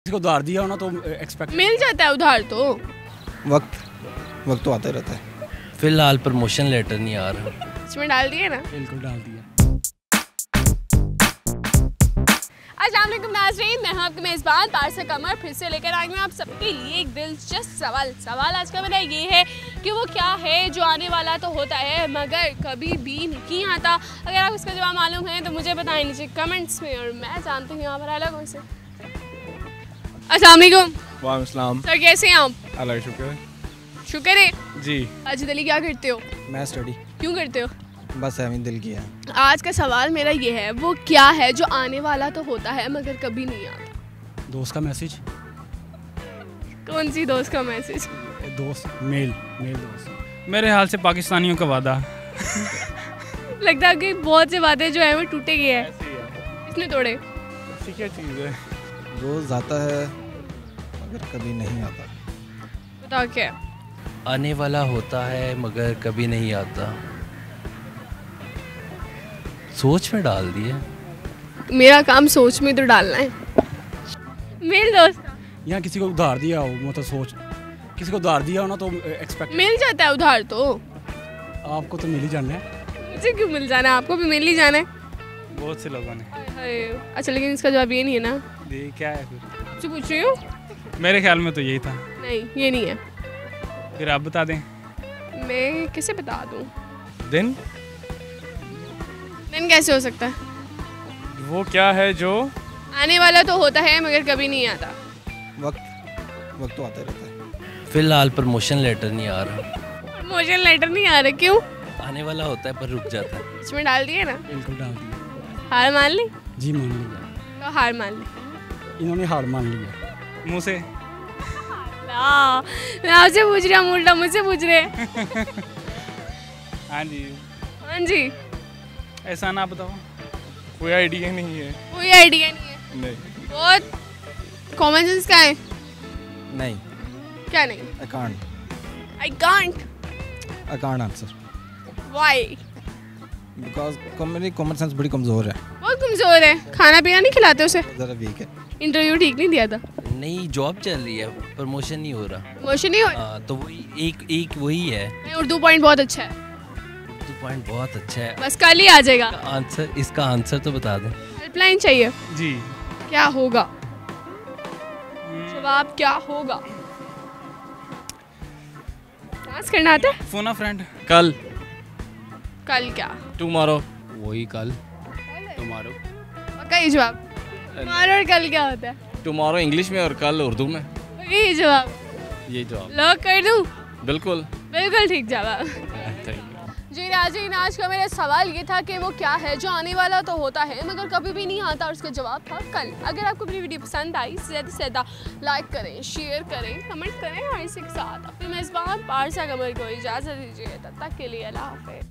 किसी को उधार दिया हो ना तो एक्सपेक्ट मिल जाता है उधार तो। वक्त तो आता रहता है। फिलहाल प्रमोशन लेटर नहीं आ रहा। इसमें डाल दिए ना। बिल्कुल डाल दिया। अस्सलाम वालेकुम नाज़रीन, मैं हूं आपकी मेज़बान पारसा कमर, फिर से लेकर आई हूं आप सबके लिए एक दिलचस्प सवाल आज का मेरा ये है कि वो क्या है जो आने वाला तो होता है मगर कभी भी नहीं आता। अगर आप इसका जवाब मालूम है तो मुझे बताएं नीचे कमेंट्स में, और मैं जानती हूँ यहाँ पर अलग कौन से। अस्सलाम वालेकुम। वालेकुम सलाम। सर कैसे हैं आप? अल्लाह का शुक्र है। शुक्र है। जी अच्छा दिल्ली क्या करते हो? मैं स्टडी क्यों करते हो? बस है दिल की है। आज का सवाल मेरा ये है, वो क्या है जो आने वाला तो होता है मगर कभी नहीं आता? दोस्त का मैसेज। कौन सी दोस्त का मैसेज? दोस्त मेल दोस्त। मेरे हाल से पाकिस्तानियों का वादा। लगता है कि बहुत से वादे जो है वो टूटे गए हैं। किसने तोड़े? ऐसी क्या चीज़ है? रोज आता है मगर कभी नहीं आता। बताओ क्या? आने वाला होता है मगर कभी नहीं आता। सोच में डाल दिए। मेरा काम सोच में तो डालना है। मेरे दोस्त यहाँ किसी को उधार दिया हो मतलब सोच, किसी को उधार दिया हो ना तो एक्सपेक्ट मिल जाता है उधार तो। आपको तो मिल ही जाना है। मुझे क्यों मिल जाना है? आपको भी मिल ही जाना है। बहुत से लोगों ने। हाय। अच्छा लेकिन इसका जवाब ये नहीं है ना। ये क्या है फिर? मुझसे पूछ रही हूँ। मेरे ख्याल में तो यही था। नहीं ये नहीं है। फिर आप बता दें। मैं कैसे बता दूँ? दिन कैसे हो सकता है? वो क्या है जो आने वाला तो होता है मगर कभी नहीं आता। वक्त तो आता रहता है। फिलहाल प्रमोशन लेटर नहीं आ रहा। प्रमोशन लेटर नहीं आ रहा क्यों? आने वाला होता है पर रुक जाता है। इसमें डाल दिए ना। बिल्कुल डाल दिया। हार मान ली? जी मान लिया। तो हार मान ली। इन्होंने हार मान लिया। मुँह से। मैं आपसे पूछ रहा हूँ, उल्टा मुझसे पूछ रहे। हाँ जी। हाँ जी। ऐसा ना बताओ, कोई आइडिया नहीं है। कोई आइडिया नहीं है। नहीं। बहुत कॉमन सेंस का है। नहीं, क्या नहीं? I can't answer why? Because मेरी कॉमन सेंस बड़ी कमजोर है। बहुत कमजोर है। खाना पीना नहीं खिलाते उसे? ज़रा वीक है। इंटरव्यू ठीक नहीं दिया था। नहीं, जॉब चल रही है, प्रमोशन नहीं हो रहा। प्रमोशन नहीं हो? हाँ, तो वही एक वही है। नहीं, उर्दू पॉइंट बहुत अच्छा है। तो पॉइंट बहुत अच्छा है। बस कल ही आ जाएगा इसका आंसर तो बता दें। हेल्पलाइन चाहिए। जी। क्या होगा जवाब? क्या होगा? डांस करना आता है? फोन अ फ्रेंड। कल कल क्या? टुमारो। वही कल टुमारो। पक्का ये जवाब? टुमारो और कल क्या होता है? टुमारो इंग्लिश में और कल उर्दू में। ये जवाब ये जवाब लॉक कर दूं? बिल्कुल। बिल्कुल ठीक जवाब। Thank you. जी नाज़रीन, आज का मेरा सवाल ये था कि वो क्या है जो आने वाला तो होता है मगर कभी भी नहीं आता, और उसका जवाब था कल। अगर आपको मेरी वीडियो पसंद आई ज़्यादा से ज़्यादा लाइक करें, शेयर करें, कमेंट करें और इसी के साथ अपने मेज़बान पारसा कमर को इजाज़त दीजिए। तब तक के लिए अल्लाह हाफ़िज़।